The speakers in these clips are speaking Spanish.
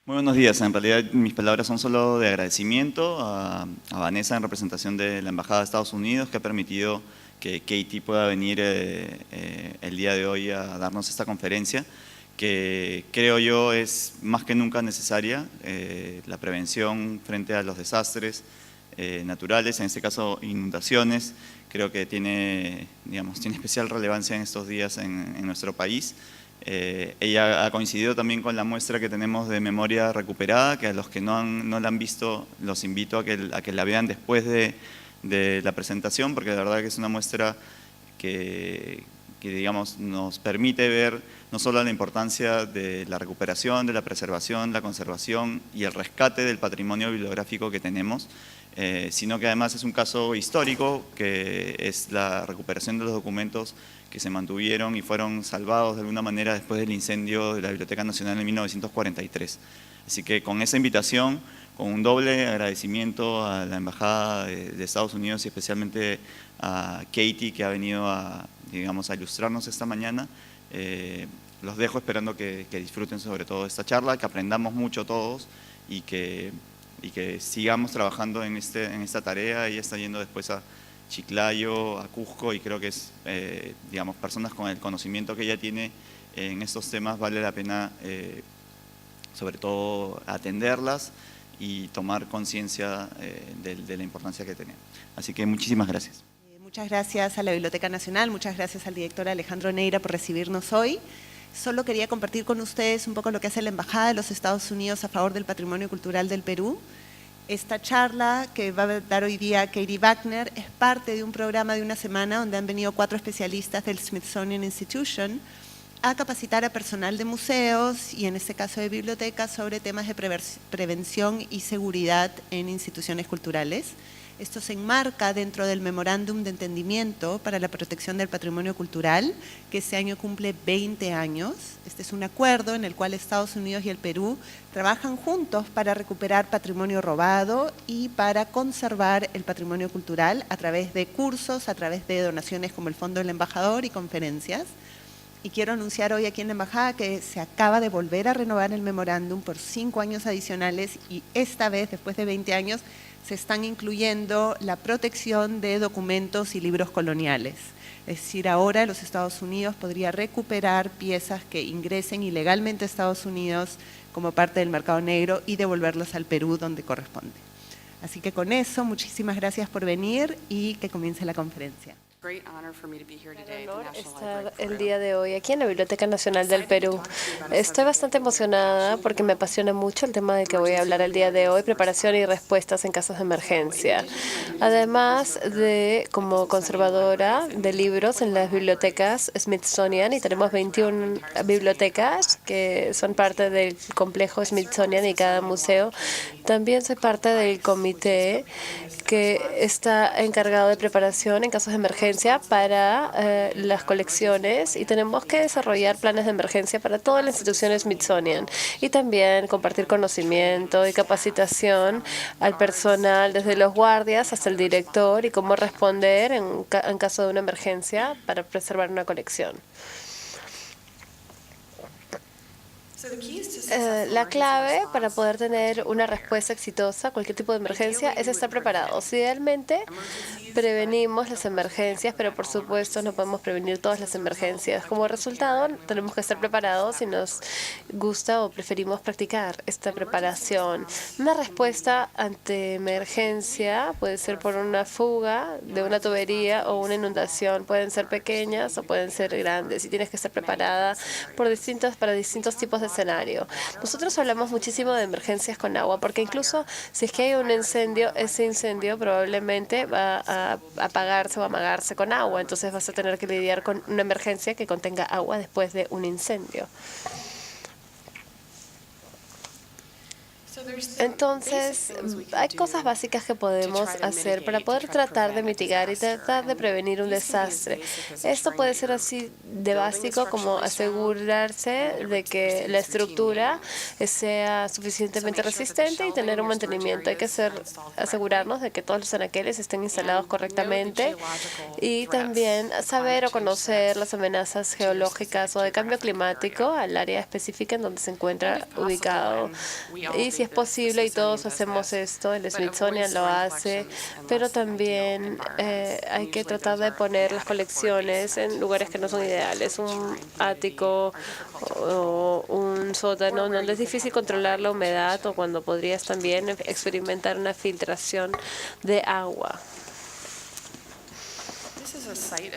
Muy buenos días. En realidad mis palabras son solo de agradecimiento a Vanessa en representación de la Embajada de Estados Unidos, que ha permitido que Katie pueda venir el día de hoy a darnos esta conferencia, que creo yo es más que nunca necesaria. La prevención frente a los desastres naturales, en este caso inundaciones, creo que tiene especial relevancia en estos días en nuestro país. Ella ha coincidido también con la muestra que tenemos de memoria recuperada, que a los que no la han visto los invito a que la vean después de la presentación, porque de verdad que es una muestra que digamos, nos permite ver no solo la importancia de la recuperación, de la preservación, la conservación y el rescate del patrimonio bibliográfico que tenemos, sino que además es un caso histórico, que es la recuperación de los documentos que se mantuvieron y fueron salvados de alguna manera después del incendio de la Biblioteca Nacional en 1943. Así que con esa invitación, con un doble agradecimiento a la Embajada de Estados Unidos y especialmente a Katie, que ha venido a ilustrarnos esta mañana, los dejo esperando que disfruten sobre todo esta charla, que aprendamos mucho todos y que sigamos trabajando en esta tarea. Ella está yendo después a Chiclayo, a Cusco, y creo que es, personas con el conocimiento que ella tiene en estos temas, vale la pena sobre todo atenderlas y tomar conciencia de la importancia que tienen. Así que muchísimas gracias. Muchas gracias a la Biblioteca Nacional, muchas gracias al director Alejandro Neira por recibirnos hoy. Solo quería compartir con ustedes un poco lo que hace la Embajada de los Estados Unidos a favor del patrimonio cultural del Perú. Esta charla que va a dar hoy día Katie Wagner es parte de un programa de una semana donde han venido 4 especialistas del Smithsonian Institution a capacitar a personal de museos y en este caso de bibliotecas sobre temas de prevención y seguridad en instituciones culturales. Esto se enmarca dentro del Memorándum de Entendimiento para la Protección del Patrimonio Cultural, que este año cumple 20 años. Este es un acuerdo en el cual Estados Unidos y el Perú trabajan juntos para recuperar patrimonio robado y para conservar el patrimonio cultural a través de cursos, a través de donaciones como el Fondo del Embajador y conferencias. Y quiero anunciar hoy aquí en la Embajada que se acaba de volver a renovar el memorándum por 5 años adicionales y esta vez, después de 20 años, se están incluyendo la protección de documentos y libros coloniales. Es decir, ahora los Estados Unidos podría recuperar piezas que ingresen ilegalmente a Estados Unidos como parte del mercado negro y devolverlas al Perú donde corresponde. Así que con eso, muchísimas gracias por venir y que comience la conferencia. Un honor estar el día de hoy aquí en la Biblioteca Nacional del Perú. Estoy bastante emocionada porque me apasiona mucho el tema del que voy a hablar el día de hoy, preparación y respuestas en casos de emergencia. Además de como conservadora de libros en las bibliotecas Smithsonian, y tenemos 21 bibliotecas que son parte del complejo Smithsonian y cada museo, también soy parte del comité que está encargado de preparación en casos de emergencia para las colecciones, y tenemos que desarrollar planes de emergencia para toda la institución Smithsonian y también compartir conocimiento y capacitación al personal, desde los guardias hasta el director, y cómo responder en caso de una emergencia para preservar una colección. La clave para poder tener una respuesta exitosa a cualquier tipo de emergencia es estar preparados. Idealmente, prevenimos las emergencias, pero por supuesto no podemos prevenir todas las emergencias. Como resultado, tenemos que estar preparados y nos gusta o preferimos practicar esta preparación. Una respuesta ante emergencia puede ser por una fuga de una tubería o una inundación. Pueden ser pequeñas o pueden ser grandes, y tienes que estar preparada para distintos tipos de escenario. Nosotros hablamos muchísimo de emergencias con agua, porque incluso si es que hay un incendio, ese incendio probablemente va a apagarse o amagarse con agua. Entonces vas a tener que lidiar con una emergencia que contenga agua después de un incendio. Entonces, hay cosas básicas que podemos hacer para poder tratar de mitigar y tratar de prevenir un desastre. Esto puede ser así de básico como asegurarse de que la estructura sea suficientemente resistente y tener un mantenimiento. Hay que asegurarnos de que todos los anaqueles estén instalados correctamente y también saber o conocer las amenazas geológicas o de cambio climático al área específica en donde se encuentra ubicado. Y si es posible, y todos hacemos esto, el Smithsonian lo hace, pero también hay que tratar de poner las colecciones en lugares que no son ideales. Un ático o un sótano donde es difícil controlar la humedad o cuando podrías también experimentar una filtración de agua.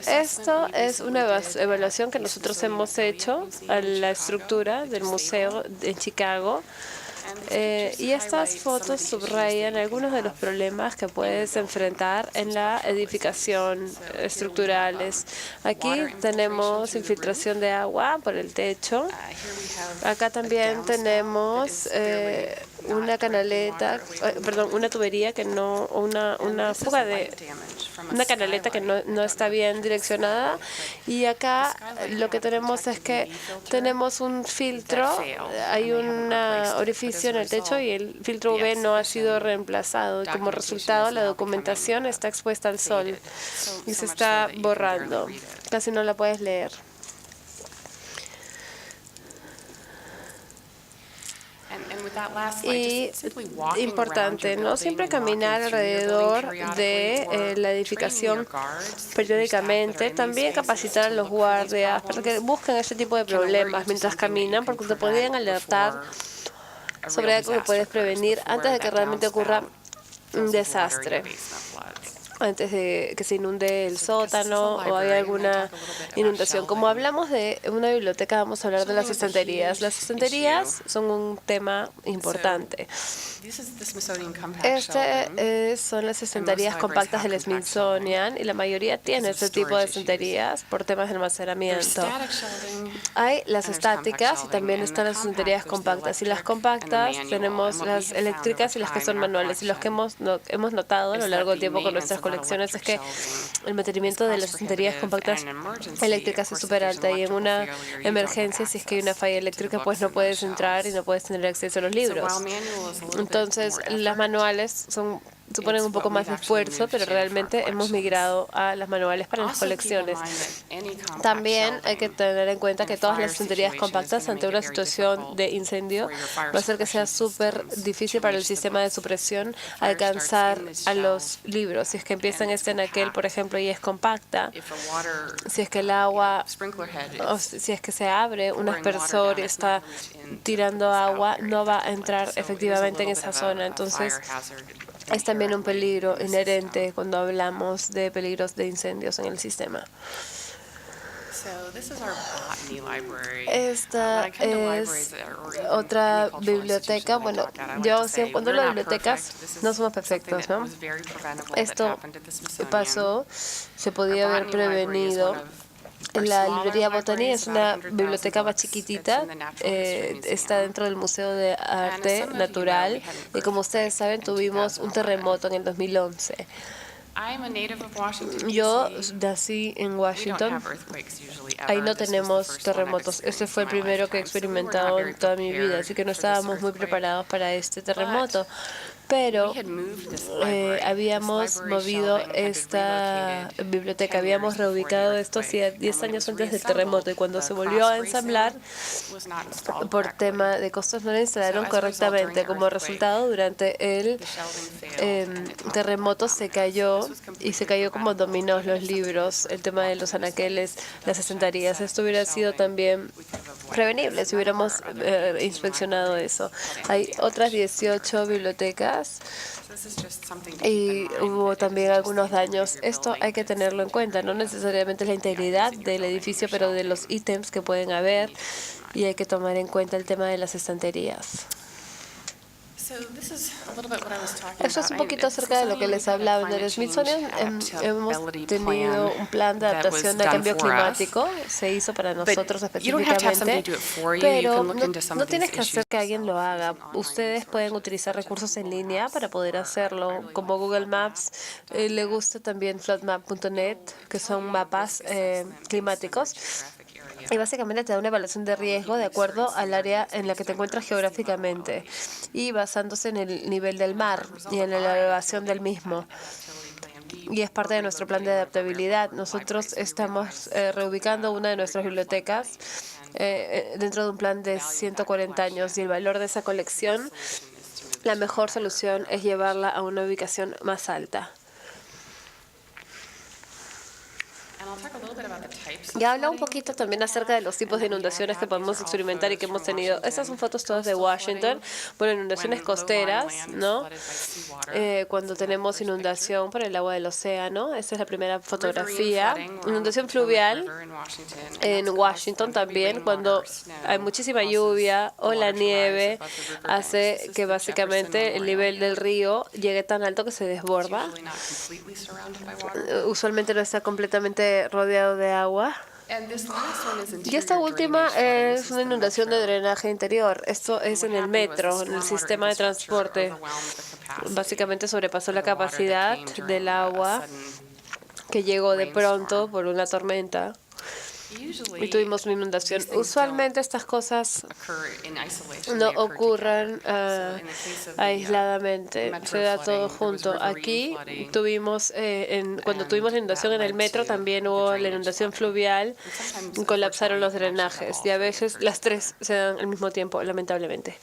Esto es una evaluación que nosotros hemos hecho a la estructura del museo en Chicago. Y estas fotos subrayan algunos de los problemas que puedes enfrentar en la edificación estructurales. Aquí tenemos infiltración de agua por el techo. Acá también tenemos una canaleta, una tubería que no, una fuga de una canaleta que no está bien direccionada. Y acá lo que tenemos es que tenemos un filtro, hay un orificio en el techo y el filtro UV no ha sido reemplazado. Y como resultado, la documentación está expuesta al sol y se está borrando. Casi no la puedes leer. Y importante, no siempre caminar alrededor de la edificación periódicamente, también capacitar a los guardias para que busquen este tipo de problemas mientras caminan, porque te podrían alertar sobre algo que puedes prevenir antes de que realmente ocurra un desastre, antes de que se inunde el sótano o haya alguna inundación. Como hablamos de una biblioteca, vamos a hablar de las estanterías. Las estanterías son un tema importante. Son las estanterías compactas del Smithsonian y la mayoría tiene este tipo de estanterías por temas de almacenamiento. Hay las estáticas y también están las estanterías compactas. Y las compactas tenemos las eléctricas y las que son manuales. Y los que hemos notado a lo largo del tiempo con nuestras colecciones es que el mantenimiento de las estanterías compactas eléctricas es súper alta y en una emergencia, si es que hay una falla eléctrica, pues no puedes entrar y no puedes tener acceso a los libros. Entonces, las manuales suponen un poco más de esfuerzo, pero realmente hemos migrado a las manuales para las colecciones. También hay que tener en cuenta que todas las estanterías compactas ante una situación de incendio va a hacer que sea súper difícil para el sistema de supresión alcanzar a los libros. Si es que empiezan este anaquel, por ejemplo, y es compacta, si es que el agua, o si es que se abre un aspersor y está tirando agua, no va a entrar efectivamente en esa zona. Entonces, es también un peligro inherente cuando hablamos de peligros de incendios en el sistema. Esta es otra biblioteca. Bueno, yo siempre cuando hablo de bibliotecas no somos perfectos, ¿no? Esto pasó, se podía haber prevenido. La librería Botany es una biblioteca más chiquitita, está dentro del Museo de Arte Natural y como ustedes saben tuvimos un terremoto en el 2011. Yo nací en Washington. Ahí no tenemos terremotos. Este fue el primero que he experimentado en toda mi vida, así que no estábamos muy preparados para este terremoto. Pero habíamos movido esta biblioteca, habíamos reubicado esto hacía 10 años antes del terremoto y cuando se volvió a ensamblar, por tema de costos, no la instalaron correctamente. Como resultado, durante el terremoto se cayó y se cayó como dominó los libros, el tema de los anaqueles, las estanterías. Esto hubiera sido también prevenible si hubiéramos inspeccionado eso. Hay otras 18 bibliotecas y hubo también algunos daños. Esto hay que tenerlo en cuenta, no necesariamente la integridad del edificio, pero de los ítems que pueden haber, y hay que tomar en cuenta el tema de las estanterías. Eso es un poquito acerca de lo que les hablaba. En el Smithsonian hemos tenido un plan de adaptación al cambio climático, se hizo para nosotros específicamente, pero no tienes que hacer que alguien lo haga. Ustedes pueden utilizar recursos en línea para poder hacerlo, como Google Maps. Le gusta también floodmap.net, que son mapas climáticos. Y básicamente te da una evaluación de riesgo de acuerdo al área en la que te encuentras geográficamente y basándose en el nivel del mar y en la elevación del mismo. Y es parte de nuestro plan de adaptabilidad. Nosotros estamos reubicando una de nuestras bibliotecas dentro de un plan de 140 años y el valor de esa colección, la mejor solución es llevarla a una ubicación más alta. Y habla un poquito también acerca de los tipos de inundaciones que podemos experimentar y que hemos tenido. Estas son fotos todas de Washington. Bueno, inundaciones costeras, ¿no? Cuando tenemos inundación por el agua del océano. Esta es la primera fotografía. Inundación fluvial en Washington también, cuando hay muchísima lluvia o la nieve hace que básicamente el nivel del río llegue tan alto que se desborda. Usualmente no está completamente rodeado de agua. Y esta última es una inundación de drenaje interior. Esto es en el metro, en el sistema de transporte. Básicamente sobrepasó la capacidad del agua que llegó de pronto por una tormenta. Y tuvimos una inundación. Usualmente estas cosas no ocurren aisladamente, se da todo junto. Aquí tuvimos, cuando tuvimos la inundación en el metro, también hubo la inundación fluvial, colapsaron los drenajes y a veces las tres se dan al mismo tiempo, lamentablemente.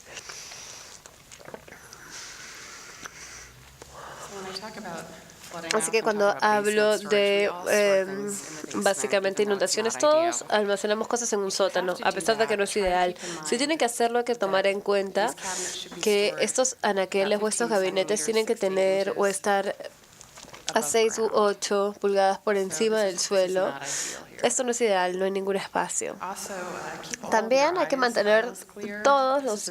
Así que cuando hablo de básicamente inundaciones, todos almacenamos cosas en un sótano, a pesar de que no es ideal. Si tienen que hacerlo, hay que tomar en cuenta que estos anaqueles o estos gabinetes tienen que tener o estar a 6 u 8 pulgadas por encima del suelo. Esto no es ideal, no hay ningún espacio. También hay que mantener todos los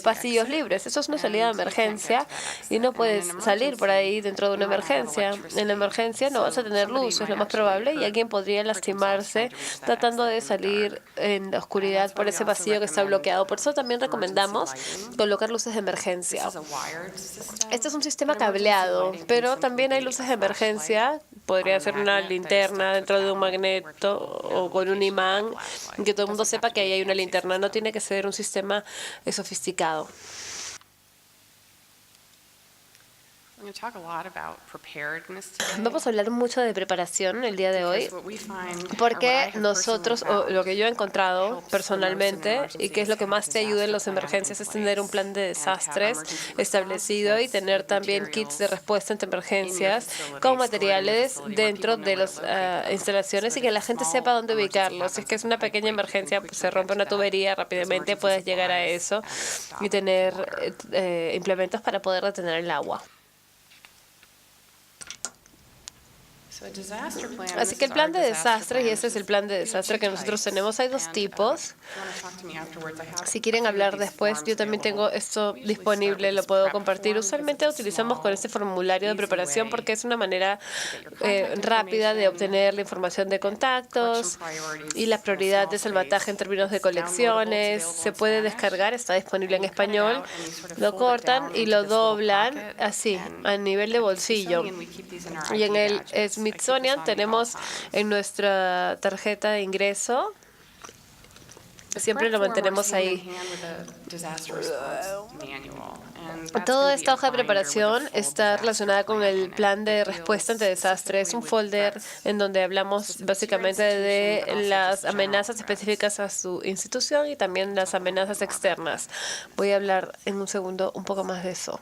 pasillos libres. Eso es una salida de emergencia y no puedes salir por ahí dentro de una emergencia. En la emergencia no vas a tener luz, es lo más probable, y alguien podría lastimarse tratando de salir en la oscuridad por ese pasillo que está bloqueado. Por eso también recomendamos colocar luces de emergencia. Este es un sistema cableado, pero también hay luces de emergencia. Podría ser una linterna dentro de un magneto o con un imán, que todo el mundo sepa que ahí hay una linterna. No tiene que ser un sistema sofisticado. Vamos a hablar mucho de preparación el día de hoy, porque nosotros, o lo que yo he encontrado personalmente, y que es lo que más te ayuda en las emergencias, es tener un plan de desastres establecido y tener también kits de respuesta ante emergencias con materiales dentro de las instalaciones y que la gente sepa dónde ubicarlos. Si es que es una pequeña emergencia, pues se rompe una tubería, rápidamente puedes llegar a eso y tener implementos para poder detener el agua. Así que el plan de desastre, y ese es el plan de desastre que nosotros tenemos, hay dos tipos. Si quieren hablar después, yo también tengo esto disponible, lo puedo compartir. Usualmente utilizamos con este formulario de preparación porque es una manera rápida de obtener la información de contactos y la prioridad de salvataje en términos de colecciones. Se puede descargar, está disponible en español. Lo cortan y lo doblan así, a nivel de bolsillo. Y en el Smithsonian tenemos en nuestra tarjeta de ingreso, siempre lo mantenemos ahí. Toda esta hoja de preparación está relacionada con el plan de respuesta ante desastre. Es un folder en donde hablamos básicamente de las amenazas específicas a su institución y también las amenazas externas. Voy a hablar en un segundo un poco más de eso.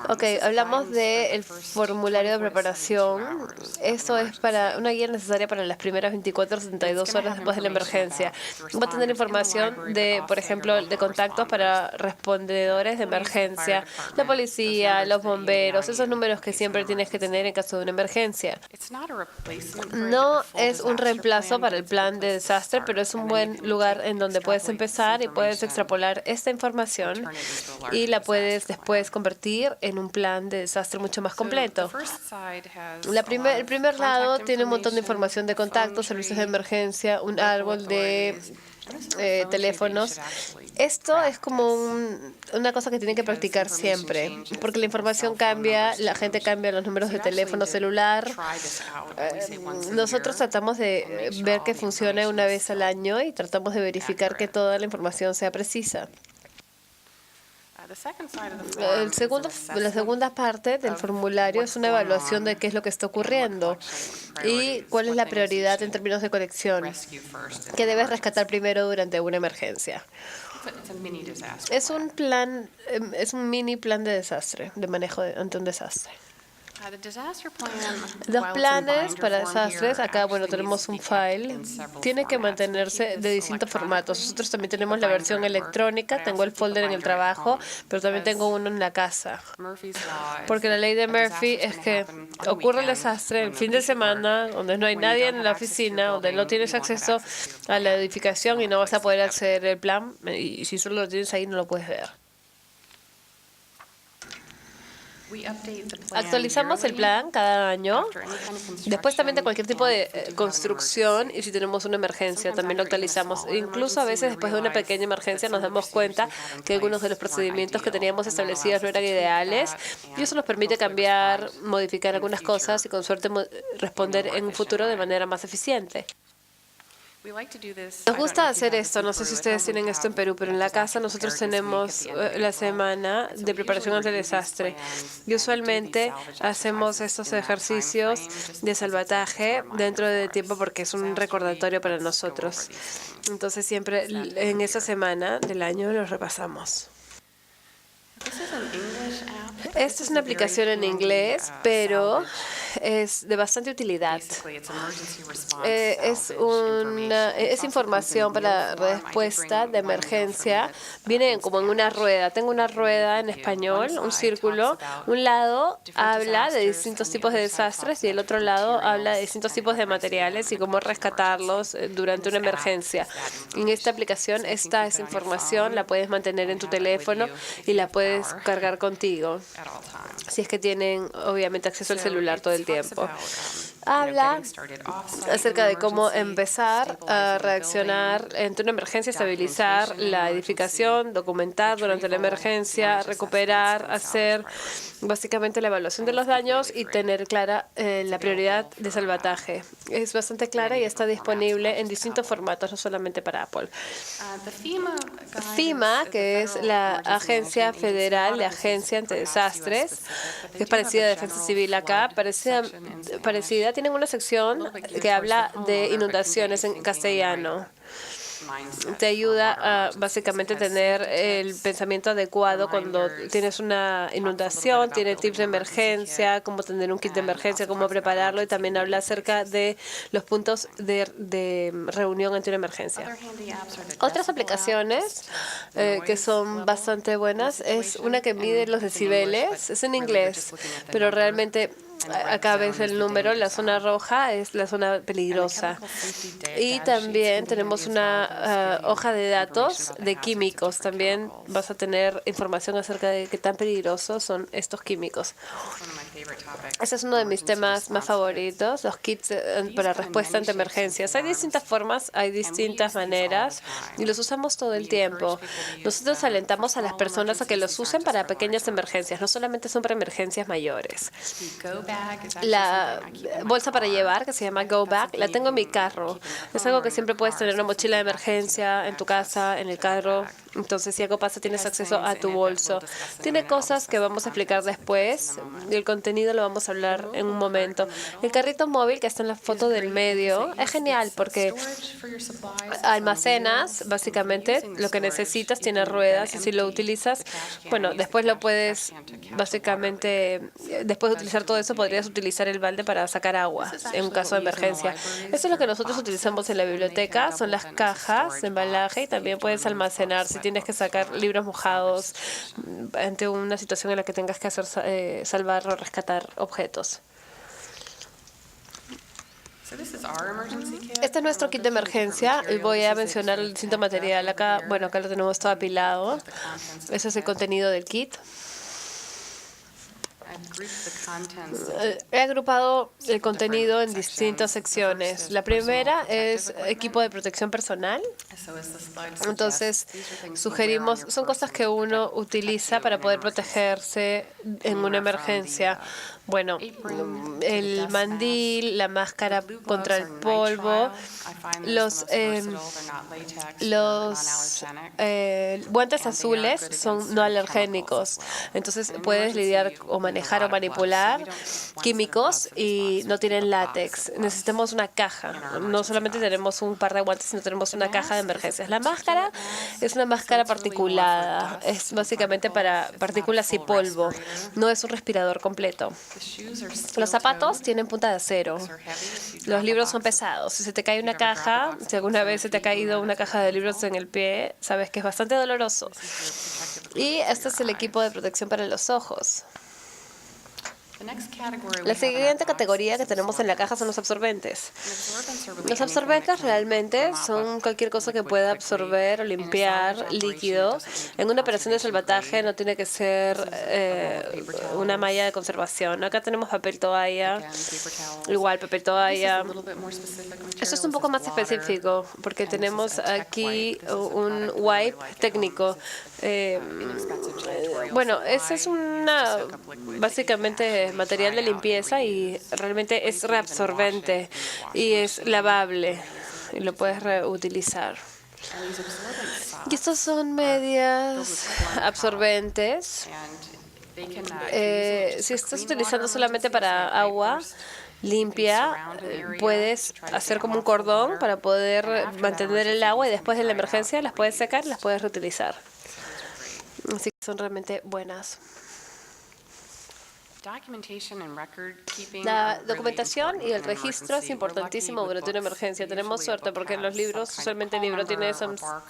Ok, hablamos del formulario de preparación. Eso es para una guía necesaria para las primeras 24 a 72 horas después de la emergencia. Va a tener información de, por ejemplo, de contactos para respondedores de emergencia, la policía, los bomberos, esos números que siempre tienes que tener en caso de una emergencia. No es un reemplazo para el plan de desastre, pero es un buen lugar en donde puedes empezar y puedes extrapolar esta información y la puedes después convertir en un plan de desastre mucho más completo. El primer lado tiene un montón de información de contactos, servicios de emergencia, un árbol de teléfonos. Esto es como una cosa que tienen que practicar siempre, porque la información cambia, la gente cambia los números de teléfono celular. Nosotros tratamos de ver que funcione una vez al año y tratamos de verificar que toda la información sea precisa. La segunda parte del formulario es una evaluación de qué es lo que está ocurriendo y cuál es la prioridad en términos de conexión, qué debes rescatar primero durante una emergencia. Es un mini plan de desastre, de manejo ante un desastre. Los planes para desastres, acá, bueno, tenemos un file, tiene que mantenerse de distintos formatos. Nosotros también tenemos la versión electrónica, tengo el folder en el trabajo, pero también tengo uno en la casa. Porque la ley de Murphy es que ocurre el desastre el fin de semana, donde no hay nadie en la oficina, donde no tienes acceso a la edificación y no vas a poder acceder al plan, y si solo lo tienes ahí no lo puedes ver. Actualizamos el plan cada año, después también de cualquier tipo de construcción, y si tenemos una emergencia también lo actualizamos. Incluso a veces después de una pequeña emergencia nos damos cuenta que algunos de los procedimientos que teníamos establecidos no eran ideales, y eso nos permite cambiar, modificar algunas cosas y con suerte responder en un futuro de manera más eficiente. Nos gusta hacer esto, no sé si ustedes tienen esto en Perú, pero en la casa nosotros tenemos la semana de preparación ante el desastre. Y usualmente hacemos estos ejercicios de salvataje dentro de tiempo porque es un recordatorio para nosotros. Entonces siempre en esa semana del año los repasamos. Esta es una aplicación en inglés, pero es de bastante utilidad. Es información para respuesta de emergencia. Viene como en una rueda. Tengo una rueda en español, un círculo. Un lado habla de distintos tipos de desastres y el otro lado habla de distintos tipos de materiales y cómo rescatarlos durante una emergencia. En esta aplicación, esta información la puedes mantener en tu teléfono y la puedes cargar contigo, si es que tienen obviamente acceso al celular todo el tiempo. Habla acerca de cómo empezar a reaccionar ante una emergencia, estabilizar la edificación, documentar durante la emergencia, recuperar, hacer básicamente la evaluación de los daños y tener clara la prioridad de salvataje. Es bastante clara y está disponible en distintos formatos, no solamente para Apple. FEMA, que es la Agencia Federal de Agencia ante Desastres, que es parecida a Defensa Civil acá, parecida, tienen una sección que habla de inundaciones en castellano. Te ayuda a básicamente tener el pensamiento adecuado cuando tienes una inundación, tiene tips de emergencia, cómo tener un kit de emergencia, cómo prepararlo, y también habla acerca de los puntos de reunión ante una emergencia. Otras aplicaciones que son bastante buenas es una que mide los decibeles, es en inglés, pero realmente acá ves el número, la zona roja es la zona peligrosa. Y también tenemos una hoja de datos de químicos. También vas a tener información acerca de qué tan peligrosos son estos químicos. Ese es uno de mis temas más favoritos, los kits para respuesta ante emergencias. Hay distintas formas, hay distintas maneras y los usamos todo el tiempo. Nosotros alentamos a las personas a que los usen para pequeñas emergencias, no solamente son para emergencias mayores. La bolsa para llevar, que se llama Go Bag, la tengo en mi carro. Es algo que siempre puedes tener, una mochila de emergencia en tu casa, en el carro. Entonces, si algo pasa, tienes acceso a tu bolso. Tiene cosas que vamos a explicar después y el contenido lo vamos a hablar en un momento. El carrito móvil que está en la foto del medio es genial porque almacenas básicamente lo que necesitas, tiene ruedas y si lo utilizas, bueno, después lo puedes básicamente, después de utilizar todo eso, podrías utilizar el balde para sacar agua en un caso de emergencia. Eso es lo que nosotros utilizamos en la biblioteca, son las cajas de embalaje y también puedes almacenar si tienes que sacar libros mojados ante una situación en la que tengas que hacer salvar o rescatar objetos. Este es nuestro kit de emergencia y voy a mencionar el distinto material. Acá, bueno, acá lo tenemos todo apilado. Ese es el contenido del kit. He agrupado el contenido en distintas secciones. La primera es equipo de protección personal. Entonces, sugerimos, son cosas que uno utiliza para poder protegerse en una emergencia. Bueno, el mandil, la máscara contra el polvo, los guantes azules son no alergénicos. Entonces, puedes lidiar o manejar o manipular químicos y no tienen látex. Necesitamos una caja. No solamente tenemos un par de guantes, sino tenemos una caja de emergencias. La máscara es una máscara particulada. Es básicamente para partículas y polvo. No es un respirador completo. Los zapatos tienen punta de acero. Los libros son pesados. Si se te cae una caja, si alguna vez se te ha caído una caja de libros en el pie, sabes que es bastante doloroso. Y este es el equipo de protección para los ojos. La siguiente categoría que tenemos en la caja son los absorbentes. Los absorbentes realmente son cualquier cosa que pueda absorber o limpiar líquido. En una operación de salvataje no tiene que ser una malla de conservación. Acá tenemos papel toalla, igual papel toalla. Esto es un poco más específico porque tenemos aquí un wipe técnico. Bueno, ese es básicamente material de limpieza y realmente es reabsorbente y es lavable y lo puedes reutilizar. Y estos son medias absorbentes. Si estás utilizando solamente para agua limpia, puedes hacer como un cordón para poder mantener el agua y después de la emergencia las puedes secar y las puedes reutilizar. Así que son realmente buenas. La documentación y el registro es importantísimo durante una emergencia. Tenemos suerte porque en los libros, usualmente el libro tiene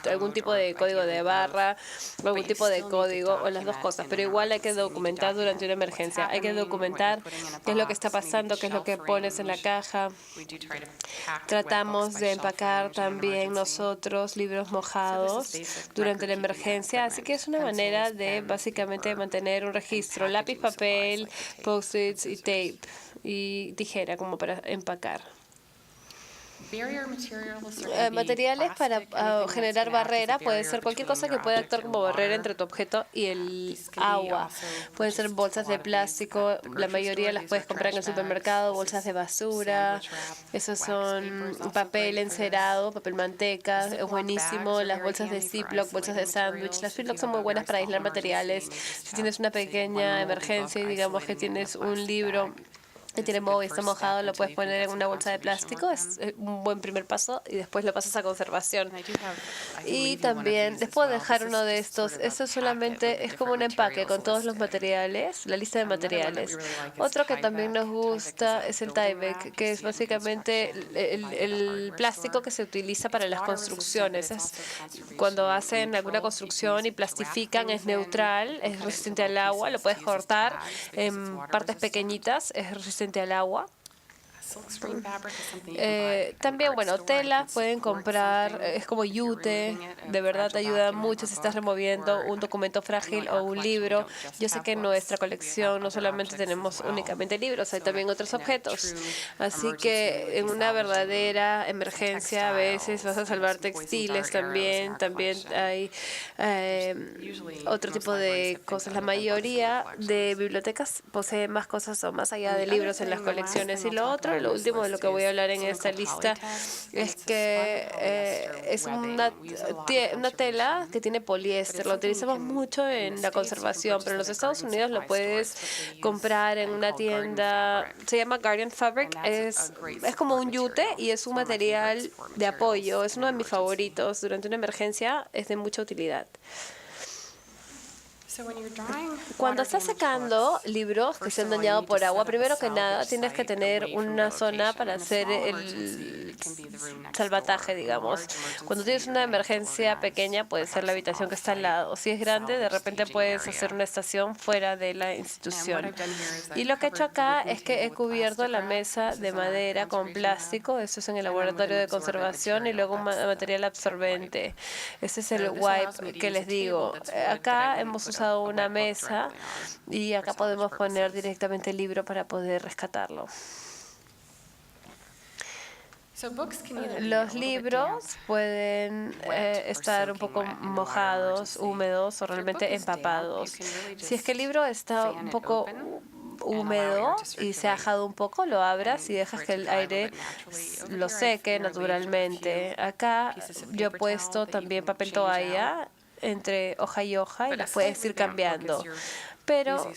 algún tipo de código de barra o algún tipo de código o las dos cosas, pero igual hay que documentar durante una emergencia. Hay que documentar qué es lo que está pasando, qué es lo que pones en la caja. Tratamos de empacar también nosotros libros mojados durante la emergencia, así que es una manera de básicamente mantener un registro. Lápiz, papel, post-its y tape y tijera como para empacar. Materiales para generar barrera, puede ser cualquier cosa que pueda actuar como barrera entre tu objeto y el agua. Pueden ser bolsas de plástico, la mayoría las puedes comprar en el supermercado, bolsas de basura, esos son papel encerado, papel manteca, es buenísimo, las bolsas de Ziploc, bolsas de sándwich. Las Ziploc son muy buenas para aislar materiales. Si tienes una pequeña emergencia y digamos que tienes un libro que tiene moho y está mojado, lo puedes poner en una bolsa de plástico, es un buen primer paso y después lo pasas a conservación. Y también, les puedo dejar uno de estos, eso solamente es como un empaque con todos los materiales, la lista de materiales. Otro que también nos gusta es el Tyvek, que es básicamente el plástico que se utiliza para las construcciones. Es cuando hacen alguna construcción y plastifican, es neutral, es resistente al agua, lo puedes cortar en partes pequeñitas, es resistente al agua. También, bueno, tela pueden comprar, es como yute, de verdad te ayuda mucho si estás removiendo un documento frágil o un libro. Yo sé que en nuestra colección no solamente tenemos únicamente libros, hay también otros objetos. Así que en una verdadera emergencia a veces vas a salvar textiles también. También hay otro tipo de cosas. La mayoría de bibliotecas posee más cosas o más allá de libros en las colecciones. Y lo otro, lo último de lo que voy a hablar en esta lista es que es una tela que tiene poliéster. Lo utilizamos mucho en la conservación, pero en los Estados Unidos lo puedes comprar en una tienda, se llama Guardian Fabric, es como un yute y es un material de apoyo, es uno de mis favoritos. Durante una emergencia es de mucha utilidad. Cuando estás secando libros que se han dañado por agua, primero que nada tienes que tener una zona para hacer el salvataje, digamos. Cuando tienes una emergencia pequeña, puede ser la habitación que está al lado. Si es grande, de repente puedes hacer una estación fuera de la institución. Y lo que he hecho acá es que he cubierto la mesa de madera con plástico. Eso es en el laboratorio de conservación, y luego un material absorbente. Ese es el wipe que les digo. Acá hemos usado una mesa y acá podemos poner directamente el libro para poder rescatarlo. Los libros pueden estar un poco mojados, húmedos o realmente empapados. Si es que el libro está un poco húmedo y se ha ajado un poco, lo abras y dejas que el aire lo seque naturalmente. Acá yo he puesto también papel toalla entre hoja y hoja y las puedes ir cambiando. Pero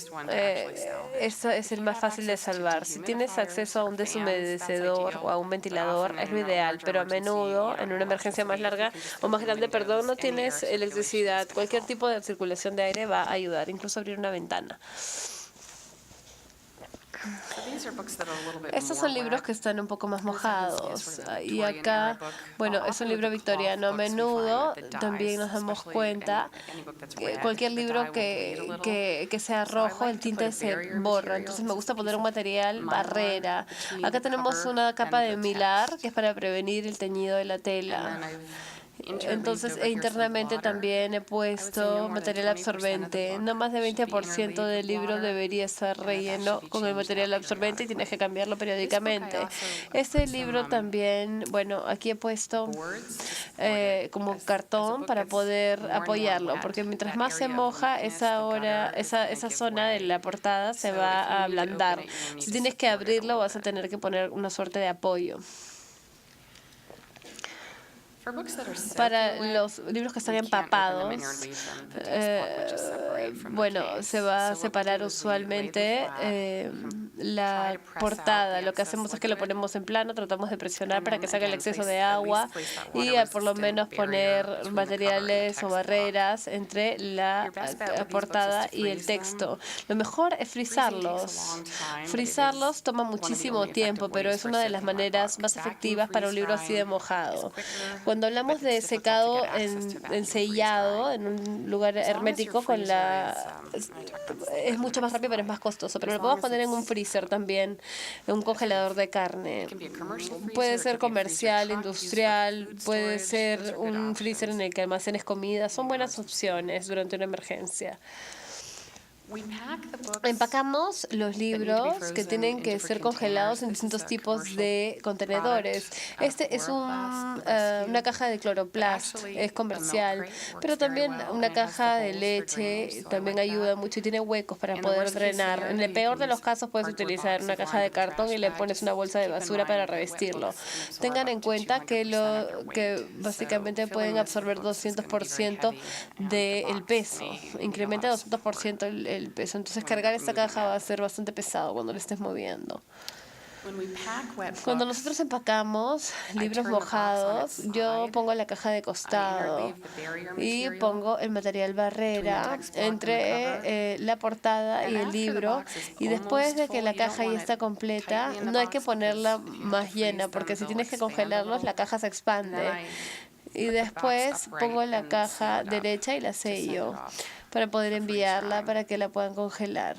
eso es el más fácil de salvar. Si tienes acceso a un deshumedecedor o a un ventilador, es lo ideal, pero a menudo, en una emergencia más larga o más grande, perdón, no tienes electricidad. Cualquier tipo de circulación de aire va a ayudar, incluso abrir una ventana. Estos son libros que están un poco más mojados. Y acá, bueno, es un libro victoriano. A menudo también nos damos cuenta que cualquier libro que sea rojo, el tinte se borra. Entonces me gusta poner un material barrera. Acá tenemos una capa de Mylar, que es para prevenir el teñido de la tela. Entonces, internamente también he puesto material absorbente. No más de 20% del libro debería estar relleno con el material absorbente y tienes que cambiarlo periódicamente. Este libro también, bueno, aquí he puesto como cartón para poder apoyarlo, porque mientras más se moja, esa zona de la portada se va a ablandar. Si tienes que abrirlo, vas a tener que poner una suerte de apoyo. Para los libros que están empapados, bueno, se va a separar usualmente la portada. Lo que hacemos es que lo ponemos en plano, tratamos de presionar para que salga el exceso de agua y por lo menos poner materiales o barreras entre la portada y el texto. Lo mejor es frizarlos. Frizarlos toma muchísimo tiempo, pero es una de las maneras más efectivas para un libro así de mojado. Cuando hablamos de secado en sellado, en un lugar hermético, es mucho más rápido, pero es más costoso. Pero lo podemos poner en un freezer también, en un congelador de carne. Puede ser comercial, industrial, puede ser un freezer en el que almacenes comida. Son buenas opciones durante una emergencia. Empacamos los libros que tienen que ser congelados en distintos tipos de contenedores. Este es una caja de Cloroplast, es comercial, pero también una caja de leche también ayuda mucho y tiene huecos para poder drenar. En el peor de los casos puedes utilizar una caja de cartón y le pones una bolsa de basura para revestirlo. Tengan en cuenta que básicamente pueden absorber 200% del peso. Incrementa 200% el peso. Entonces cargar esta caja va a ser bastante pesado cuando lo estés moviendo. Cuando nosotros empacamos libros mojados, yo pongo la caja de costado y pongo el material barrera entre la portada y el libro, y después de que la caja ya está completa, no hay que ponerla más llena, porque si tienes que congelarlos, la caja se expande. Y después pongo la caja derecha y la sello para poder enviarla para que la puedan congelar.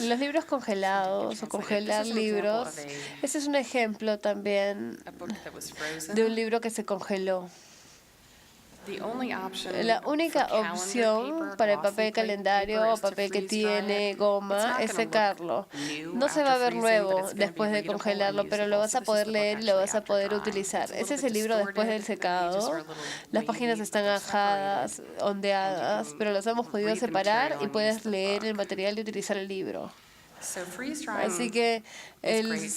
Los libros congelados o congelar libros, ese es un ejemplo también de un libro que se congeló. La única opción para el papel calendario o papel que tiene goma es secarlo. No se va a ver nuevo después de congelarlo, pero lo vas a poder leer y lo vas a poder utilizar. Ese es el libro después del secado. Las páginas están ajadas, ondeadas, pero las hemos podido separar y puedes leer el material y utilizar el libro. Así que el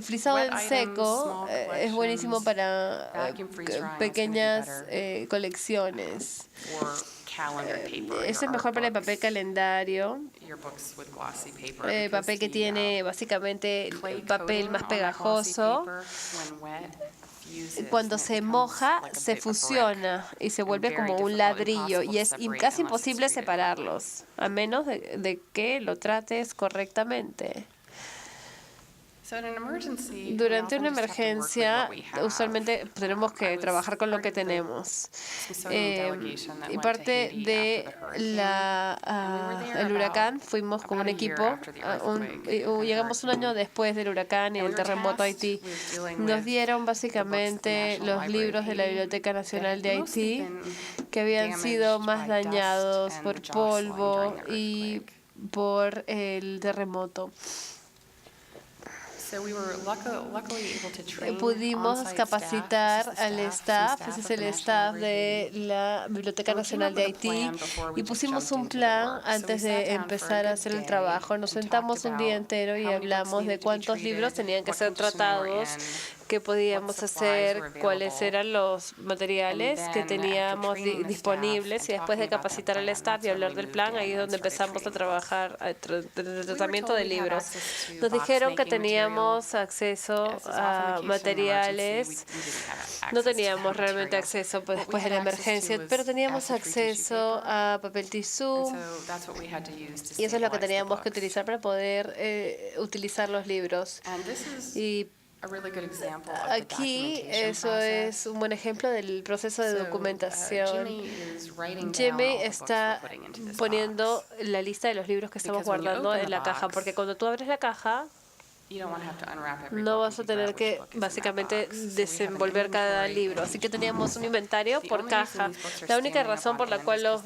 frisado en seco es buenísimo para pequeñas colecciones. Este es mejor para el papel calendario, papel que tiene básicamente papel más pegajoso. Cuando se moja, se fusiona y se vuelve como un ladrillo y es casi imposible separarlos, a menos de que lo trates correctamente. Durante una emergencia, usualmente tenemos que trabajar con lo que tenemos. Y parte de el huracán, fuimos con un equipo. Llegamos un año después del huracán y del terremoto a Haití. Nos dieron básicamente los libros de la Biblioteca Nacional de Haití que habían sido más dañados por polvo y por el terremoto. Pudimos capacitar al staff, ese es el staff de la Biblioteca Nacional de Haití, y pusimos un plan antes de empezar a hacer el trabajo. Nos sentamos un día entero y hablamos de cuántos libros tenían que ser tratados, qué podíamos hacer, cuáles eran los materiales que teníamos disponibles, y después de capacitar al staff y hablar del plan, ahí es donde empezamos a trabajar el tratamiento de libros. Nos dijeron que teníamos acceso a materiales, no teníamos realmente acceso después de la emergencia, pero teníamos acceso a papel tisú, y eso es lo que teníamos que utilizar para poder utilizar los libros. Y aquí eso es un buen ejemplo del proceso de documentación. Jimmy está poniendo la lista de los libros que estamos guardando en la caja, porque cuando tú abres la caja, no vas a tener que básicamente desenvolver cada libro. Así que teníamos un inventario por caja. La única razón por la cual los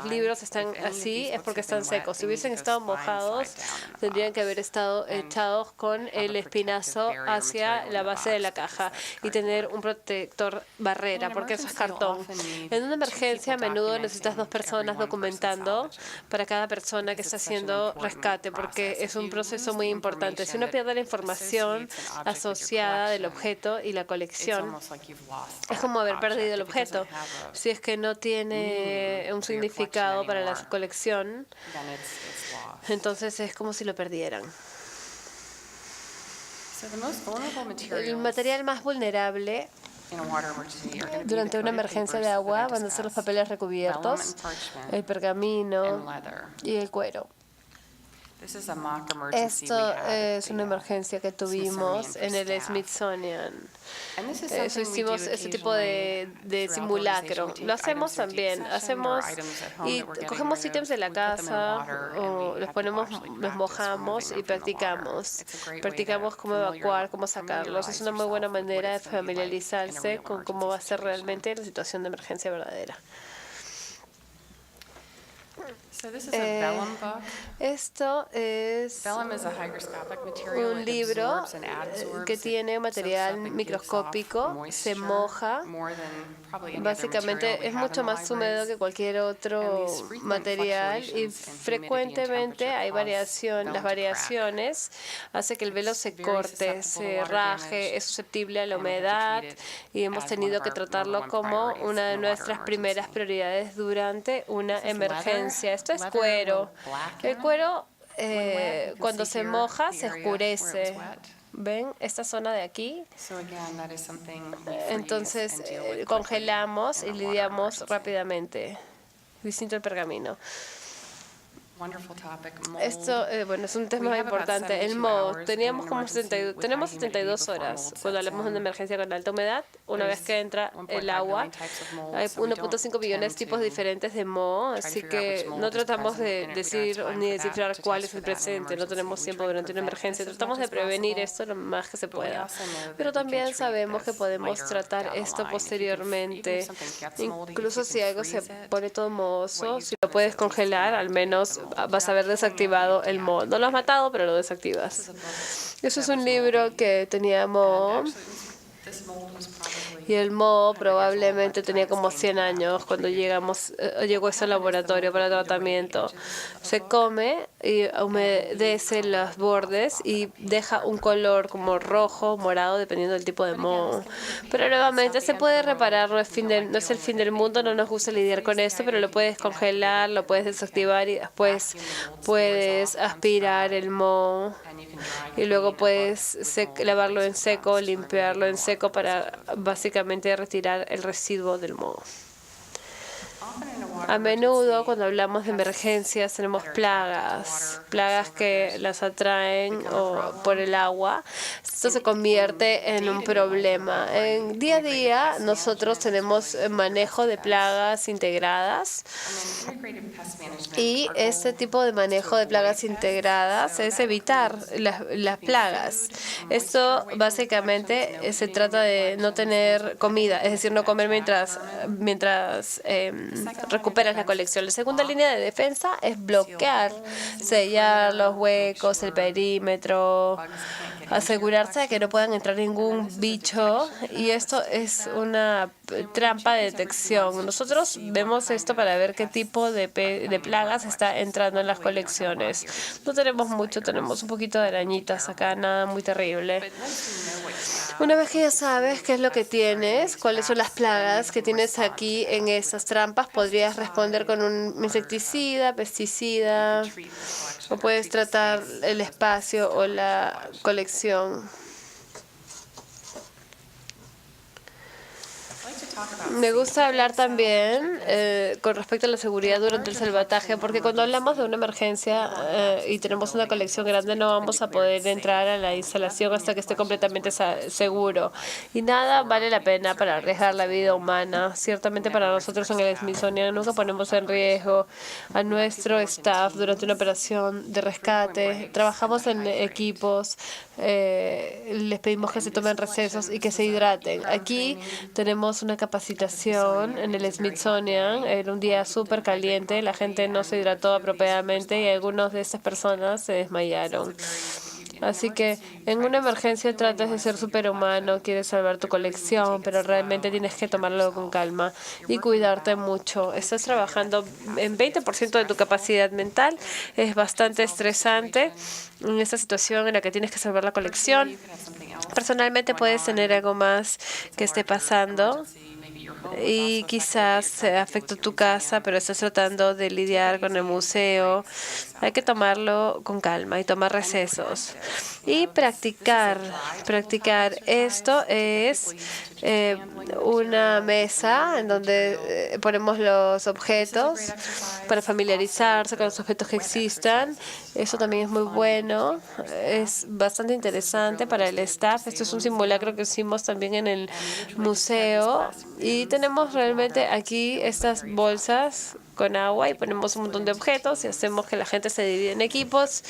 libros están así es porque están secos. Si hubiesen estado mojados, tendrían que haber estado echados con el espinazo hacia la base de la caja y tener un protector barrera, porque eso es cartón. En una emergencia, a menudo necesitas 2 personas documentando para cada persona que está haciendo rescate, porque es un proceso muy importante. Si uno pierde la información asociada del objeto y la colección, es como haber perdido el objeto. Si es que no tiene un significado para la colección, entonces es como si lo perdieran. El material más vulnerable durante una emergencia de agua van a ser los papeles recubiertos, el pergamino y el cuero. Esto es una emergencia que tuvimos en el Smithsonian. Hicimos este tipo de simulacro. Lo hacemos también. Cogemos ítems de la casa, o los mojamos y practicamos. Practicamos cómo evacuar, cómo sacarlos. Es una muy buena manera de familiarizarse con cómo va a ser realmente la situación de emergencia verdadera. Esto es un libro que tiene material microscópico, se moja, básicamente es mucho más húmedo que cualquier otro material y frecuentemente hay variación. Las variaciones hacen que el velo se corte, se raje, es susceptible a la humedad y hemos tenido que tratarlo como una de nuestras primeras prioridades durante una emergencia. Esto es cuero. El cuero, cuando se moja, se oscurece. ¿Ven esta zona de aquí? Entonces, congelamos y lidiamos rápidamente. Distinto el pergamino. Esto, bueno, es un tema importante. El moho, tenemos 72 horas cuando hablamos de una emergencia con alta humedad. Una vez que entra el agua, hay 1.5 millones de tipos diferentes de moho, así que no tratamos de decir ni descifrar cuál es el presente. No tenemos tiempo durante una emergencia. Tratamos de prevenir esto lo más que se pueda. Pero también sabemos que podemos tratar esto posteriormente. Incluso si algo se pone todo mohoso, si lo puedes congelar, al menos vas a haber desactivado el moho. No lo has matado, pero lo desactivas. Eso es un libro que tenía moho. Y el moho probablemente tenía como 100 años cuando llegó a ese laboratorio para tratamiento. Se come y humedece los bordes y deja un color como rojo, morado, dependiendo del tipo de moho. Pero nuevamente se puede reparar, no es el fin del mundo, no nos gusta lidiar con esto, pero lo puedes congelar, lo puedes desactivar y después puedes aspirar el moho. Y luego puedes lavarlo en seco, limpiarlo en seco para básicamente retirar el residuo del moho. A menudo, cuando hablamos de emergencias, tenemos plagas que las atraen por el agua. Esto se convierte en un problema. En día a día, nosotros tenemos manejo de plagas integradas. Y este tipo de manejo de plagas integradas es evitar las plagas. Esto básicamente se trata de no tener comida, es decir, no comer mientras recuperas la colección. La segunda línea de defensa es bloquear, sellar los huecos, el perímetro, asegurarse de que no puedan entrar ningún bicho, y esto es una trampa de detección. Nosotros vemos esto para ver qué tipo de plagas está entrando en las colecciones. No tenemos mucho, tenemos un poquito de arañitas acá, nada muy terrible. Una vez que ya sabes qué es lo que tienes, cuáles son las plagas que tienes aquí en esas trampas, podrías responder con un insecticida, pesticida, o puedes tratar el espacio o la colección. Me gusta hablar también con respecto a la seguridad durante el salvataje, porque cuando hablamos de una emergencia y tenemos una colección grande, no vamos a poder entrar a la instalación hasta que esté completamente seguro. Y nada vale la pena para arriesgar la vida humana. Ciertamente para nosotros en el Smithsonian nunca ponemos en riesgo a nuestro staff durante una operación de rescate. Trabajamos en equipos, les pedimos que se tomen recesos y que se hidraten. Aquí tenemos una capacitación en el Smithsonian. Era un día súper caliente, la gente no se hidrató apropiadamente y algunas de estas personas se desmayaron. Así que en una emergencia tratas de ser superhumano, quieres salvar tu colección, pero realmente tienes que tomarlo con calma y cuidarte mucho. Estás trabajando en 20% de tu capacidad mental. Es bastante estresante en esta situación en la que tienes que salvar la colección. Personalmente puedes tener algo más que esté pasando y quizás afectó tu casa, pero estás tratando de lidiar con el museo. Hay que tomarlo con calma y tomar recesos. Y practicar. Esto es una mesa en donde ponemos los objetos para familiarizarse con los objetos que existan. Eso también es muy bueno. Es bastante interesante para el staff. Esto es un simulacro que hicimos también en el museo. Y tenemos realmente aquí estas bolsas con agua y ponemos un montón de objetos y hacemos que la gente se divida en equipos.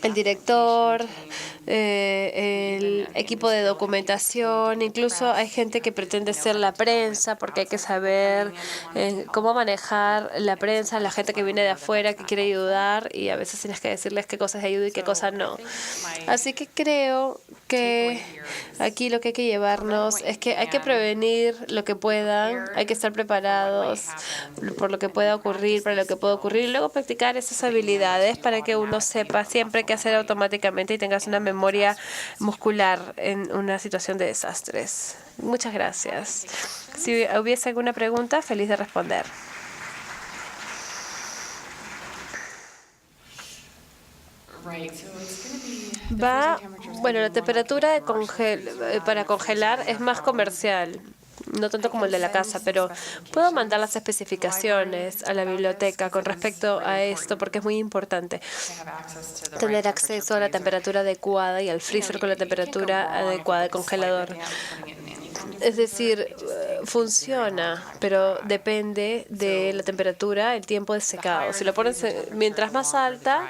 El director, el equipo de documentación, incluso hay gente que pretende ser la prensa porque hay que saber cómo manejar la prensa, la gente que viene de afuera que quiere ayudar, y a veces tienes que decirles qué cosas ayudan y qué cosas no. Así que creo que aquí lo que hay que llevarnos es que hay que prevenir lo que puedan, hay que estar preparados por lo que pueda ocurrir, para lo que pueda ocurrir, y luego practicar esas habilidades para que uno sepa siempre qué hacer automáticamente y tengas una memoria muscular en una situación de desastres. Muchas gracias. Si hubiese alguna pregunta, feliz de responder. Bueno, la temperatura para congelar es más comercial. no tanto como el de la casa, pero puedo mandar las especificaciones a la biblioteca con respecto a esto porque es muy importante tener acceso a la temperatura adecuada y al freezer con la temperatura adecuada del congelador. Es decir, funciona, pero depende de la temperatura, el tiempo de secado. Si lo pones mientras más alta,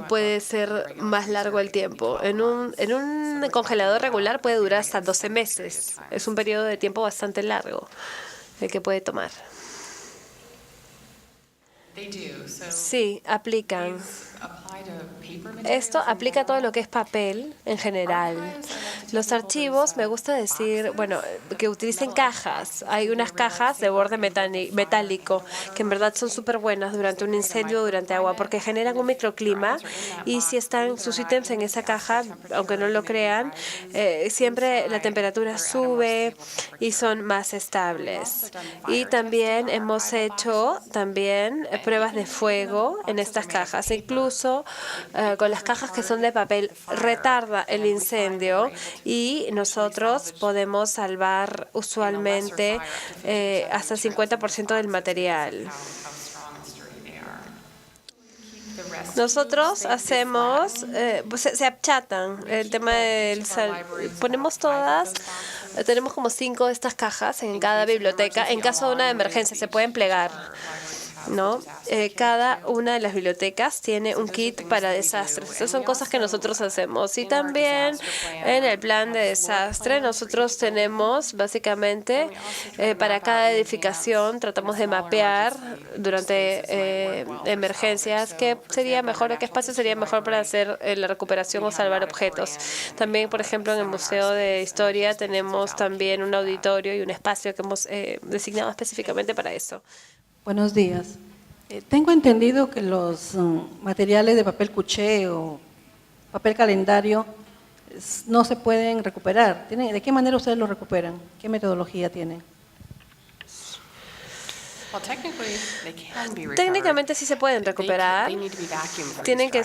puede ser más largo el tiempo. En un congelador regular puede durar hasta 12 meses. Es un periodo de tiempo bastante largo el que puede tomar. Sí, aplican. Esto aplica a todo lo que es papel en general. Los archivos, me gusta decir, bueno, que utilicen cajas. Hay unas cajas de borde metálico que en verdad son súper buenas durante un incendio o durante agua porque generan un microclima y si están sus ítems en esa caja, aunque no lo crean, siempre la temperatura sube y son más estables. Y también hemos hecho pruebas de fuego en estas cajas. Incluso con las cajas que son de papel retarda el incendio y nosotros podemos salvar usualmente hasta 50% del material. Nosotros hacemos, se achatan el tema del sal. Ponemos todas, tenemos como 5 de estas cajas en cada biblioteca. En caso de una emergencia se pueden plegar, ¿no? Cada una de las bibliotecas tiene un kit para desastres. Estas son cosas que nosotros hacemos. Y también en el plan de desastre nosotros tenemos básicamente para cada edificación tratamos de mapear durante emergencias qué sería mejor o qué espacio sería mejor para hacer la recuperación o salvar objetos. También, por ejemplo, en el Museo de Historia tenemos también un auditorio y un espacio que hemos designado específicamente para eso. Buenos días. Tengo entendido que los materiales de papel cuché o papel calendario no se pueden recuperar. ¿De qué manera ustedes lo recuperan? ¿Qué metodología tienen? Técnicamente sí se pueden recuperar. Tienen que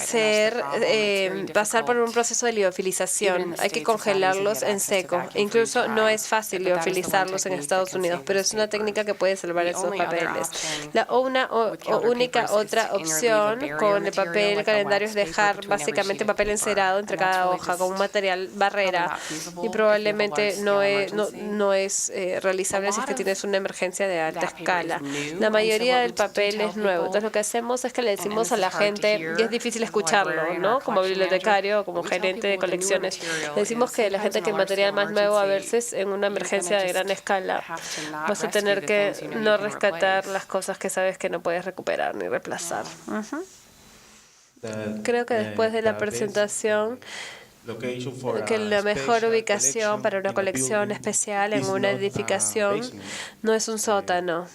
pasar por un proceso de liofilización. Hay que congelarlos en seco. Incluso no es fácil liofilizarlos en Estados Unidos, pero es una técnica que puede salvar esos papeles. La única otra opción con el papel calendario es dejar básicamente papel encerado entre cada hoja con un material barrera y probablemente no es realizable si es que tienes una emergencia de alta escala. La mayoría del papel es nuevo. Entonces lo que hacemos es que le decimos a la gente, y es difícil escucharlo, ¿no? Como bibliotecario o como gerente de colecciones, le decimos que la gente que el material más nuevo a veces en una emergencia de gran escala vas a tener que no rescatar las cosas que sabes que no puedes recuperar ni reemplazar. Creo que después de la presentación que la mejor ubicación para una colección especial en una edificación no es un sótano.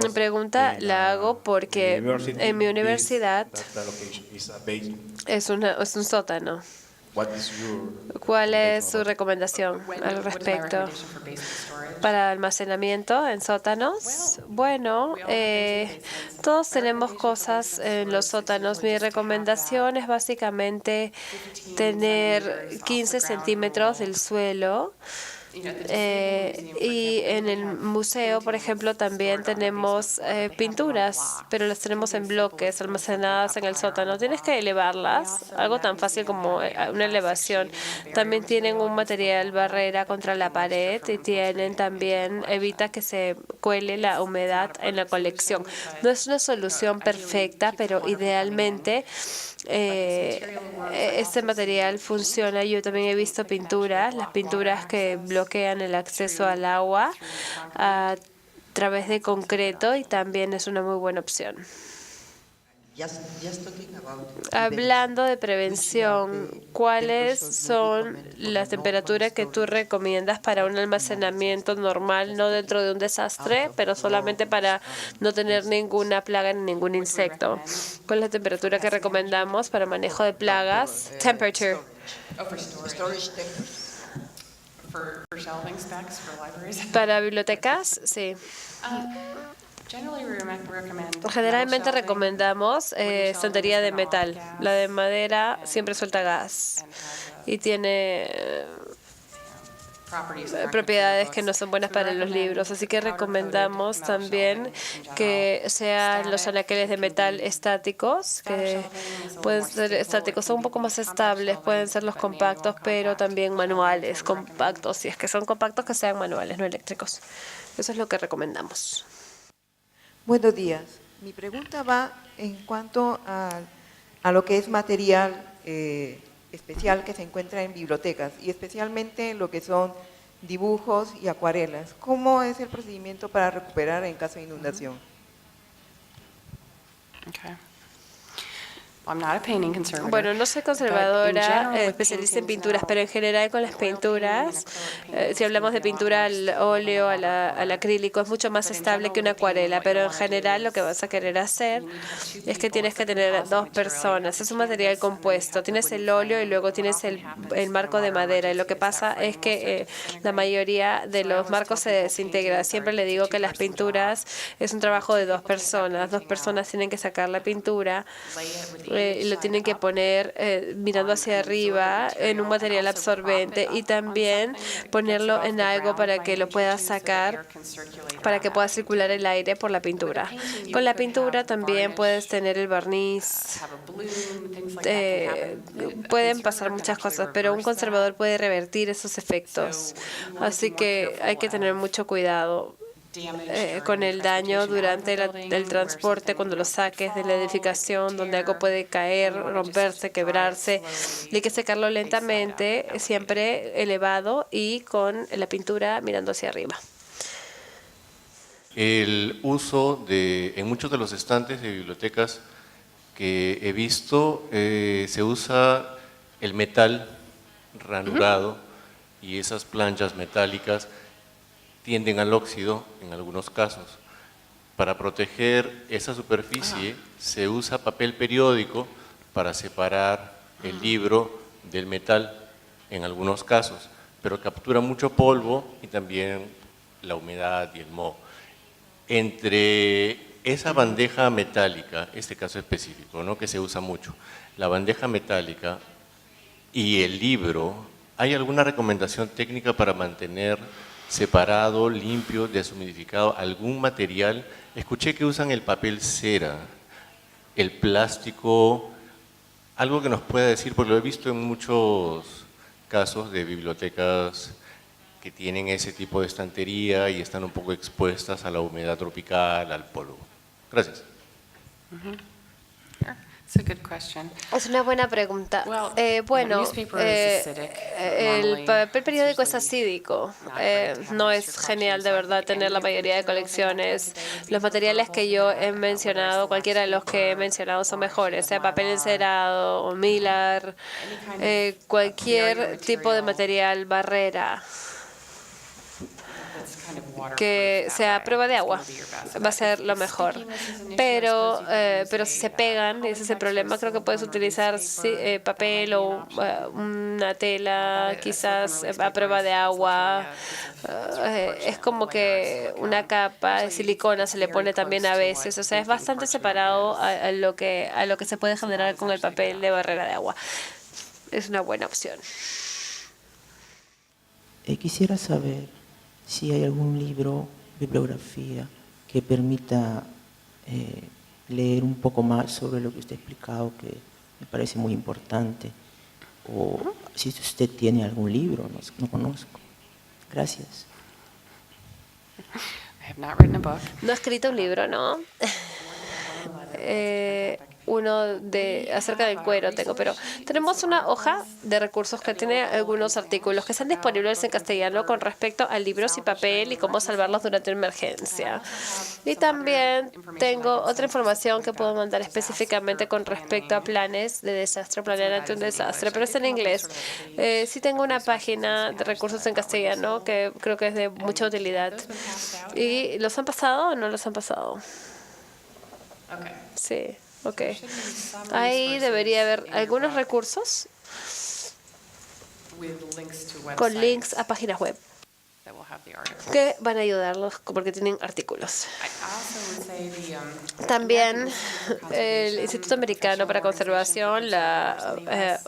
Mi pregunta la hago porque en mi universidad es un sótano. ¿Cuál es su recomendación al respecto? ¿Para almacenamiento en sótanos? Bueno, todos tenemos cosas en los sótanos. Mi recomendación es básicamente tener 15 centímetros del suelo. Y en el museo, por ejemplo, también tenemos pinturas, pero las tenemos en bloques almacenadas en el sótano. Tienes que elevarlas, algo tan fácil como una elevación. También tienen un material barrera contra la pared y evita que se cuele la humedad en la colección. No es una solución perfecta, pero idealmente este material funciona. Yo también he visto las pinturas que bloquean el acceso al agua a través de concreto y también es una muy buena opción. Hablando de prevención, ¿cuáles son las temperaturas que tú recomiendas para un almacenamiento normal, no dentro de un desastre, pero solamente para no tener ninguna plaga ni ningún insecto? ¿Cuál es la temperatura que recomendamos para manejo de plagas? Temperature. ¿Para bibliotecas? Sí. Generalmente recomendamos estantería de metal. La de madera siempre suelta gas y tiene propiedades que no son buenas para los libros. Así que recomendamos también que sean los anaqueles de metal estáticos, que pueden ser estáticos, son un poco más estables, pueden ser los compactos, pero también manuales, compactos. Si es que son compactos, que sean manuales, no eléctricos. Eso es lo que recomendamos. Buenos días. Mi pregunta va en cuanto a lo que es material especial que se encuentra en bibliotecas y especialmente lo que son dibujos y acuarelas. ¿Cómo es el procedimiento para recuperar en caso de inundación? Okay. I'm not a painting conservator. Bueno, no soy conservadora, especialista en pinturas, pero en general con las pinturas, si hablamos de pintura al óleo, al acrílico, es mucho más estable que una acuarela, pero en general lo que vas a querer hacer es que tienes que tener dos personas. Es un material compuesto, tienes el óleo y luego tienes el marco de madera, y lo que pasa es que la mayoría de los marcos se desintegra. Siempre le digo que las pinturas es un trabajo de dos personas tienen que sacar la pintura, lo tienen que poner mirando hacia arriba en un material absorbente y también ponerlo en algo para que lo puedas sacar, para que pueda circular el aire por la pintura. Con la pintura también puedes tener el barniz, pueden pasar muchas cosas, pero un conservador puede revertir esos efectos. Así que hay que tener mucho cuidado con el daño durante el transporte, cuando lo saques de la edificación, donde algo puede caer, romperse, quebrarse. Y hay que secarlo lentamente, siempre elevado y con la pintura mirando hacia arriba. El uso en muchos de los estantes de bibliotecas que he visto, se usa el metal ranurado y esas planchas metálicas tienden al óxido en algunos casos. Para proteger esa superficie se usa papel periódico para separar el libro del metal en algunos casos, pero captura mucho polvo y también la humedad y el moho. Entre esa bandeja metálica, este caso específico, ¿no?, que se usa mucho, la bandeja metálica y el libro, ¿hay alguna recomendación técnica para mantener separado, limpio, deshumidificado, algún material? Escuché que usan el papel cera, el plástico, algo que nos pueda decir, porque lo he visto en muchos casos de bibliotecas que tienen ese tipo de estantería y están un poco expuestas a la humedad tropical, al polvo. Gracias. It's a good question. Es una buena pregunta. Bueno, el papel periódico es acídico. No es genial, de verdad, tener la mayoría de colecciones. Los materiales que yo he mencionado, cualquiera de los que he mencionado son mejores, sea papel encerado o mylar, cualquier tipo de material barrera que sea a prueba de agua va a ser lo mejor, pero si se pegan, ese es el problema. Creo que puedes utilizar papel o una tela quizás a prueba de agua. Es como que una capa de silicona se le pone también a veces, o sea, es bastante separado a lo que se puede generar con el papel de barrera de agua. Es una buena opción. Quisiera saber si hay algún libro, bibliografía, que permita leer un poco más sobre lo que usted ha explicado, que me parece muy importante. O si usted tiene algún libro, no conozco. Gracias. No he escrito un libro, ¿no? Uno acerca del cuero tengo, pero tenemos una hoja de recursos que tiene algunos artículos que están disponibles en castellano con respecto a libros y papel y cómo salvarlos durante una emergencia. Y también tengo otra información que puedo mandar específicamente con respecto a planes de desastre, planear ante un desastre, pero es en inglés. Sí tengo una página de recursos en castellano que creo que es de mucha utilidad. ¿Y los han pasado o no los han pasado? Sí. Ok. Ahí debería haber algunos recursos con links a páginas web. that will have the articles. que van a ayudarlos porque tienen artículos. I also would say También el Instituto Americano para Conservación, la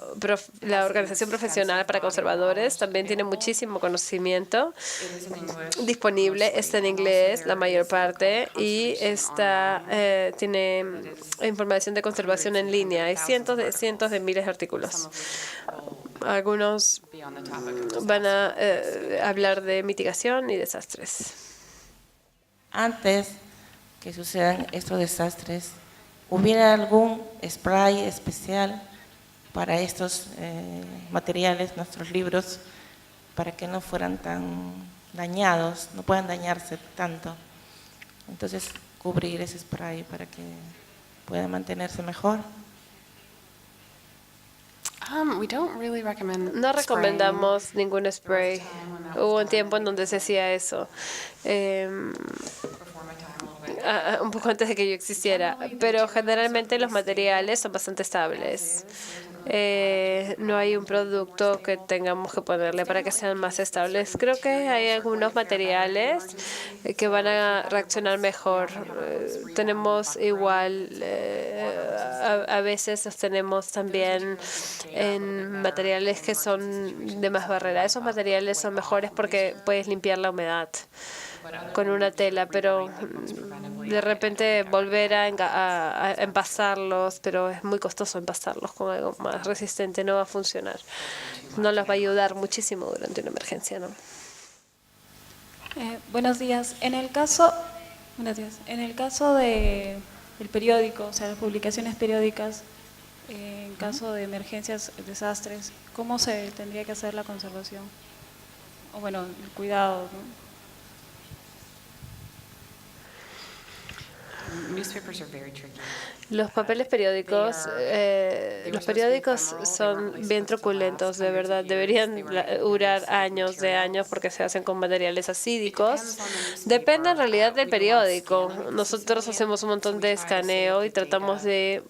Organización Profesional para Conservadores, también tiene muchísimo conocimiento disponible. Está en inglés la mayor parte y tiene información de conservación en línea. Hay cientos de miles de artículos. Algunos van a hablar de mitigación y desastres. Antes que sucedan estos desastres, ¿hubiera algún spray especial para estos materiales, nuestros libros, para que no fueran tan dañados, no puedan dañarse tanto? Entonces, cubrir ese spray para que pueda mantenerse mejor. we don't really recommend No recomendamos ningún spray. Hubo un tiempo en donde se hacía eso. Un poco antes de que yo existiera, pero generalmente los materiales son bastante estables. No hay un producto que tengamos que ponerle para que sean más estables. Creo que hay algunos materiales que van a reaccionar mejor. Tenemos igual, a veces los tenemos también en materiales que son de más barrera. Esos materiales son mejores porque puedes limpiar la humedad con una tela, pero de repente volver a empasarlos, pero es muy costoso empasarlos con algo más resistente, no va a funcionar. No les va a ayudar muchísimo durante una emergencia, ¿no? Buenos días. En el caso del periódico, o sea, las publicaciones periódicas, en caso de emergencias, desastres, ¿cómo se tendría que hacer la conservación? O bueno, el cuidado, ¿no? Newspapers are very tricky. Los papeles periódicos, los periódicos son bien truculentos, de verdad. Deberían durar años porque se hacen con materiales acídicos. Depende en realidad del periódico. Nosotros hacemos un montón de escaneo y tratamos de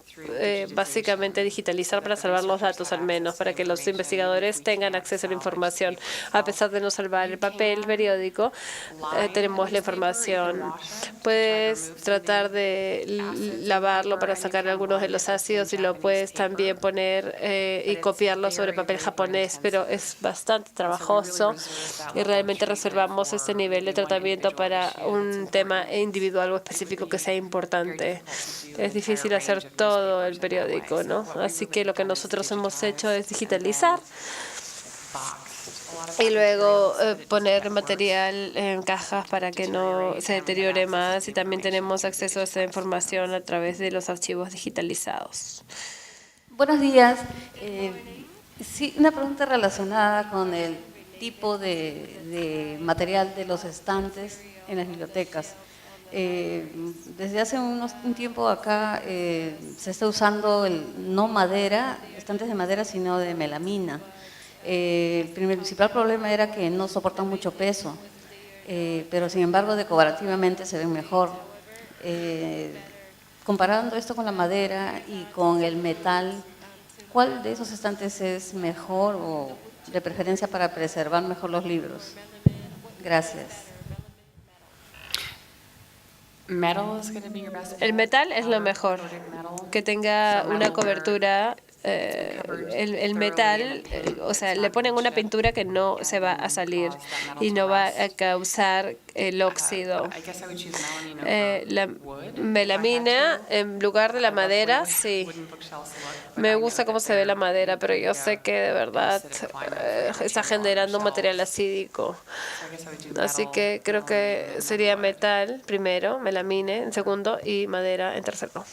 básicamente digitalizar para salvar los datos al menos, para que los investigadores tengan acceso a la información. A pesar de no salvar el papel periódico, tenemos la información. Puedes tratar de lavarlo para sacar algunos de los ácidos y lo puedes también poner y copiarlo sobre papel japonés, pero es bastante trabajoso y realmente reservamos este nivel de tratamiento para un tema individual o específico que sea importante. Es difícil hacer todo el periódico, ¿no? Así que lo que nosotros hemos hecho es digitalizar y luego poner material en cajas para que no se deteriore más, y también tenemos acceso a esa información a través de los archivos digitalizados. Buenos días. Sí, una pregunta relacionada con el tipo de material de los estantes en las bibliotecas. Desde hace un tiempo acá se está usando no madera, estantes de madera, sino de melamina. El principal problema era que no soportan mucho peso, pero sin embargo decorativamente se ven mejor. Comparando esto con la madera y con el metal, ¿cuál de esos estantes es mejor o de preferencia para preservar mejor los libros? Gracias. El metal es lo mejor, que tenga una cobertura. El metal, o sea, le ponen una pintura que no se va a salir y no va a causar el óxido. La melamina en lugar de la madera, sí. Me gusta cómo se ve la madera, pero yo sé que de verdad está generando un material acídico. Así que creo que sería metal primero, melamina en segundo y madera en tercero.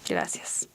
Gracias.